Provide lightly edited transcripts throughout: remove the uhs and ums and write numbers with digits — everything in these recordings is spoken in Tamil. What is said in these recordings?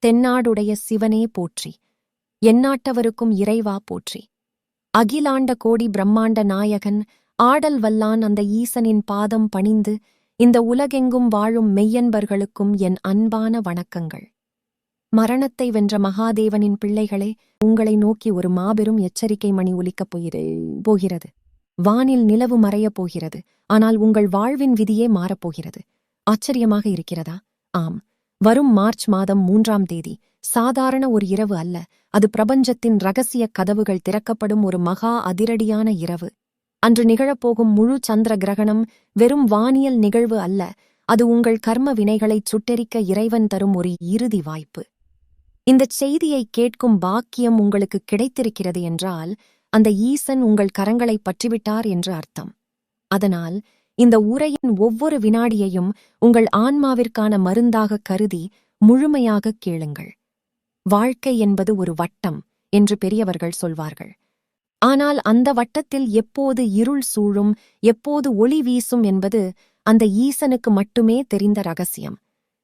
தென்னாடுடைய சிவனே போற்றி. எந்நாட்டவருக்கும் இறைவா போற்றி. அகிலாண்ட கோடி பிரம்மாண்ட நாயகன் ஆடல் வல்லான் அந்த ஈசனின் பாதம் பணிந்து இந்த உலகெங்கும் வாழும் மெய்யன்பர்களுக்கும் என் அன்பான வணக்கங்கள். மரணத்தை வென்ற மகாதேவனின் பிள்ளைகளே, உங்களை நோக்கி ஒரு மாபெரும் எச்சரிக்கை மணி ஒலிக்கப் போகிறது. வானில் நிலவு மறையப் போகிறது. ஆனால் உங்கள் வாழ்வின் விதியே மாறப்போகிறது. ஆச்சரியமாக இருக்கிறதா? ஆம், வரும் மார்ச் மாதம் 3ஆம் தேதி சாதாரண ஒரு இரவு அல்ல. அது பிரபஞ்சத்தின் இரகசிய கதவுகள் திறக்கப்படும் ஒரு மகா அதிரடியான இரவு. அன்று நிகழப்போகும் முழு சந்திர கிரகணம் வெறும் வானியல் நிகழ்வு அல்ல. அது உங்கள் கர்ம வினைகளைச் சுட்டெரிக்க இறைவன் தரும் ஒரு இறுதி வாய்ப்பு. இந்தச் செய்தியை கேட்கும் பாக்கியம் உங்களுக்கு கிடைத்திருக்கிறது என்றால் அந்த ஈசன் உங்கள் கரங்களை பற்றிவிட்டார் என்று அர்த்தம். அதனால் இந்த உரையின் ஒவ்வொரு வினாடியையும் உங்கள் ஆன்மாவிற்கான மருந்தாக கருதி முழுமையாக கேளுங்கள். வாழ்க்கை என்பது ஒரு வட்டம் என்று பெரியவர்கள் சொல்வார்கள். ஆனால் அந்த வட்டத்தில் எப்போது இருள் சூழும், எப்போது ஒளி வீசும் என்பது அந்த ஈசனுக்கு மட்டுமே தெரிந்த ரகசியம்.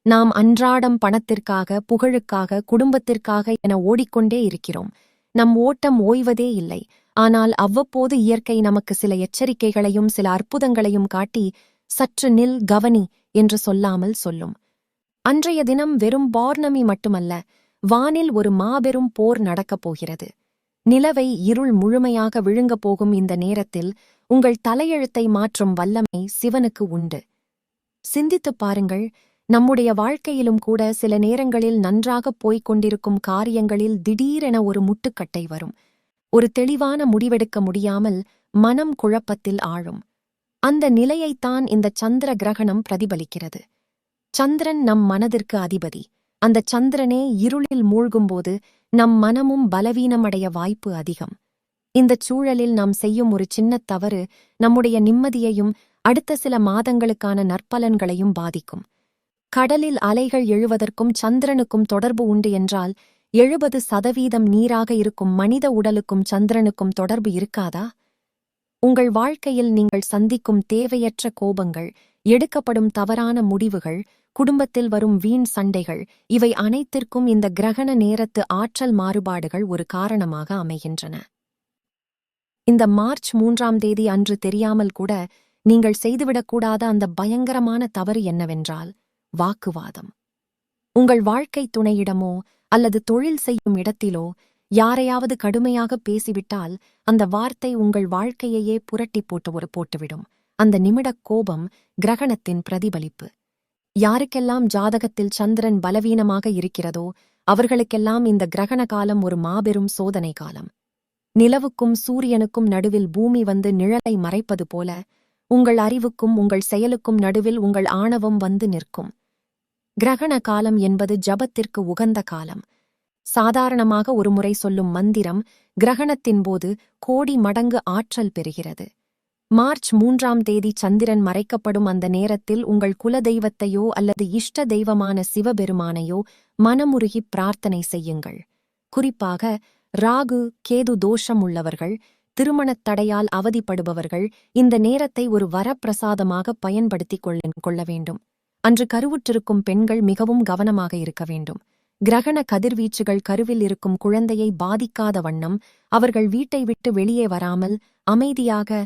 நாம் அன்றாடம் பணத்திற்காக, புகழுக்காக, குடும்பத்திற்காக என ஓடிக்கொண்டே இருக்கிறோம். நம் ஓட்டம் ஓய்வதே இல்லை. ஆனால் அவ்வப்போது இயற்கை நமக்கு சில எச்சரிக்கைகளையும் சில அற்புதங்களையும் காட்டி, சற்று நில், கவனி என்று சொல்லாமல் சொல்லும். அன்றைய தினம் வெறும் பௌர்ணமி மட்டுமல்ல, வானில் ஒரு மாபெரும் போர் நடக்கப் போகிறது. நிலவை இருள் முழுமையாக விழுங்கப் போகும் இந்த நேரத்தில் உங்கள் தலையெழுத்தை மாற்றும் வல்லமை சிவனுக்கு உண்டு. சிந்தித்துப் பாருங்கள். நம்முடைய வாழ்க்கையிலும் கூட சில நேரங்களில் நன்றாகப் போய்க் கொண்டிருக்கும் காரியங்களில் திடீரென ஒரு முட்டுக்கட்டை வரும். ஒரு தெளிவான முடிவெடுக்க முடியாமல் மனம் குழப்பத்தில் ஆழும். அந்த நிலையைத்தான் இந்த சந்திர கிரகணம் பிரதிபலிக்கிறது. சந்திரன் நம் மனதிற்கு அதிபதி. அந்த சந்திரனே இருளில் மூழ்கும்போது நம் மனமும் பலவீனமடைய வாய்ப்பு அதிகம். இந்தச் சூழலில் நாம் செய்யும் ஒரு சின்னத் தவறு நம்முடைய நிம்மதியையும் அடுத்த சில மாதங்களுக்கான நற்பலன்களையும் பாதிக்கும். கடலில் அலைகள் எழுவதற்கும் சந்திரனுக்கும் தொடர்பு உண்டு என்றால் 70% நீராக இருக்கும் மனித உடலுக்கும் சந்திரனுக்கும் தொடர்பு இருக்காதா? உங்கள் வாழ்க்கையில் நீங்கள் சந்திக்கும் தேவையற்ற கோபங்கள், எடுக்கப்படும் தவறான முடிவுகள், குடும்பத்தில் வரும் வீண் சண்டைகள், இவை அனைத்திற்கும் இந்த கிரகண நேரத்து ஆற்றல் மாறுபாடுகள் ஒரு காரணமாக அமைகின்றன. இந்த மார்ச் 3ஆம் தேதி அன்று தெரியாமல் கூட நீங்கள் செய்துவிடக்கூடாத அந்த பயங்கரமான தவறு என்னவென்றால் வாக்குவாதம். உங்கள் வாழ்க்கை துணையிடமோ அல்லது தொழில் செய்யும் இடத்திலோ யாரையாவது கடுமையாக பேசிவிட்டால் அந்த வார்த்தை உங்கள் வாழ்க்கையையே புரட்டி போட்டுவிடும். அந்த நிமிடக் கோபம் கிரகணத்தின் பிரதிபலிப்பு. யாருக்கெல்லாம் ஜாதகத்தில் சந்திரன் பலவீனமாக இருக்கிறதோ அவர்களுக்கெல்லாம் இந்த கிரகண காலம் ஒரு மாபெரும் சோதனை காலம். நிலவுக்கும் சூரியனுக்கும் நடுவில் பூமி வந்து நிழலை மறைப்பது போல உங்கள் அறிவுக்கும் உங்கள் செயலுக்கும் நடுவில் உங்கள் ஆணவம் வந்து நிற்கும். கிரகண காலம் என்பது ஜபத்திற்கு உகந்த காலம். சாதாரணமாக ஒரு முறை சொல்லும் மந்திரம் கிரகணத்தின் போது கோடி மடங்கு ஆற்றல் பெறுகிறது. மார்ச் 3ஆம் தேதி சந்திரன் மறைக்கப்படும் அந்த நேரத்தில் உங்கள் குலதெய்வத்தையோ அல்லது இஷ்ட தெய்வமான சிவபெருமானையோ மனமுருகி பிரார்த்தனை செய்யுங்கள். குறிப்பாக ராகு, கேது தோஷம் உள்ளவர்கள், திருமணத் தடையால் அவதிப்படுபவர்கள் இந்த நேரத்தை ஒரு வரப்பிரசாதமாக பயன்படுத்திக் கொள்ள வேண்டும். அன்று கருவுற்றிருக்கும் பெண்கள் மிகவும் கவனமாக இருக்க வேண்டும். கிரகண கதிர்வீச்சுகள் கருவில் இருக்கும் குழந்தையை பாதிக்காத வண்ணம் அவர்கள் வீட்டை விட்டு வெளியே வராமல் அமைதியாக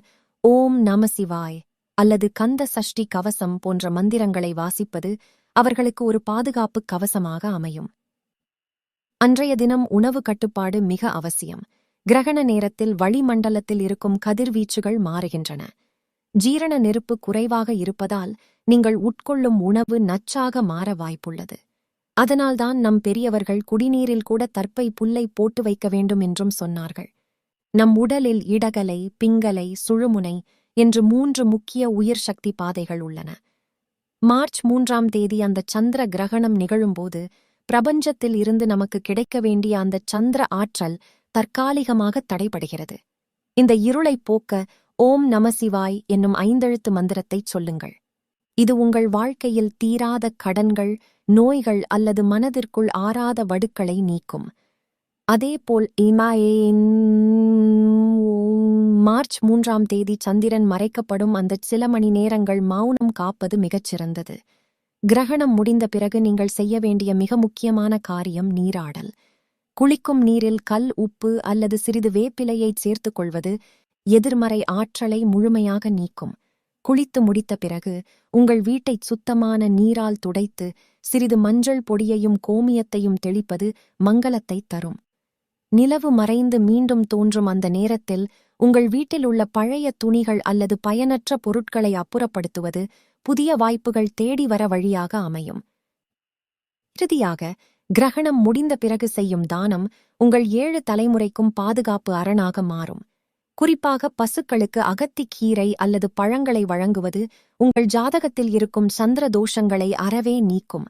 ஓம் நம சிவாய் அல்லது கந்த சஷ்டி கவசம் போன்ற மந்திரங்களை வாசிப்பது அவர்களுக்கு ஒரு பாதுகாப்பு கவசமாக அமையும். அன்றைய தினம் உணவு கட்டுப்பாடு மிக அவசியம். கிரகண நேரத்தில் வளிமண்டலத்தில் இருக்கும் கதிர்வீச்சுகள் மாறுகின்றன. ஜீரண நெருப்பு குறைவாக இருப்பதால் நீங்கள் உட்கொள்ளும் உணவு நச்சாக மாற வாய்ப்புள்ளது. அதனால்தான் நம் பெரியவர்கள் குடிநீரில் கூட தர்ப்பை புல்லை போட்டு வைக்க வேண்டும் என்றும் சொன்னார்கள். நம் உடலில் இடகலை, பிங்கலை, சுழுமுனை என்று 3 முக்கிய உயிர் சக்தி பாதைகள் உள்ளன. மார்ச் 3ஆம் தேதி அந்த சந்திர கிரகணம் நிகழும்போது பிரபஞ்சத்தில் இருந்து நமக்கு கிடைக்க வேண்டிய அந்த சந்திர ஆற்றல் தற்காலிகமாக தடைபடுகிறது. இந்த இருளை போக்க ஓம் நம சிவாய் என்னும் 5 எழுத்து மந்திரத்தைச் சொல்லுங்கள். இது உங்கள் வாழ்க்கையில் தீராத கடன்கள், நோய்கள் அல்லது மனதிற்குள் ஆறாத வடுக்களை நீக்கும். அதேபோல் மார்ச் 3ஆம் தேதி சந்திரன் மறைக்கப்படும் அந்த சில மணி நேரங்கள் மௌனம் காப்பது மிகச்சிறந்தது. கிரகணம் முடிந்த பிறகு நீங்கள் செய்ய வேண்டிய மிக முக்கியமான காரியம் நீராடல். குளிக்கும் நீரில் கல் உப்பு அல்லது சிறிது வேப்பிலையைச் சேர்த்துக் கொள்வது எதிர்மறை ஆற்றலை முழுமையாக நீக்கும். குளித்து முடித்த பிறகு உங்கள் வீட்டைச் சுத்தமான நீரால் துடைத்து சிறிது மஞ்சள் பொடியையும் கோமியத்தையும் தெளிப்பது மங்களத்தைத் தரும். நிலவு மறைந்து மீண்டும் தோன்றும் அந்த நேரத்தில் உங்கள் வீட்டில் உள்ள பழைய துணிகள் அல்லது பயனற்ற பொருட்களை அப்புறப்படுத்துவது புதிய வாய்ப்புகள் தேடி வர வழியாக அமையும். இறுதியாக, கிரகணம் முடிந்த பிறகு செய்யும் தானம் உங்கள் 7 தலைமுறைக்கும் பாதுகாப்பு அரணாக மாறும். குறிப்பாக பசுக்களுக்கு அகத்திக் கீரை அல்லது பழங்களை வழங்குவது உங்கள் ஜாதகத்தில் இருக்கும் சந்திர தோஷங்களை அறவே நீக்கும்.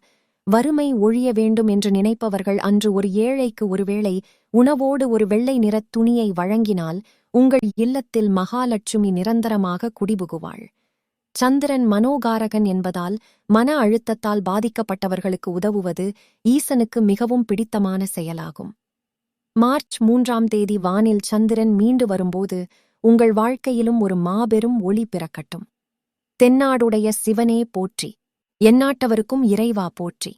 வறுமை ஒழிய வேண்டும் என்று நினைப்பவர்கள் அன்று ஒரு ஏழைக்கு ஒருவேளை உணவோடு ஒரு வெள்ளை நிறத் துணியை வழங்கினால் உங்கள் இல்லத்தில் மகாலட்சுமி நிரந்தரமாக குடிபுகுவாள். சந்திரன் மனோகாரகன் என்பதால் மன அழுத்தத்தால் பாதிக்கப்பட்டவர்களுக்கு உதவுவது ஈசனுக்கு மிகவும் பிடித்தமான செயலாகும். மார்ச் 3ஆம் தேதி வானில் சந்திரன் மீண்டு வரும்போது உங்கள் வாழ்க்கையிலும் ஒரு மாபெரும் ஒளி பிறக்கட்டும். தென்னாடுடைய சிவனே போற்றி, எந்நாட்டவருக்கும் இறைவா போற்றி.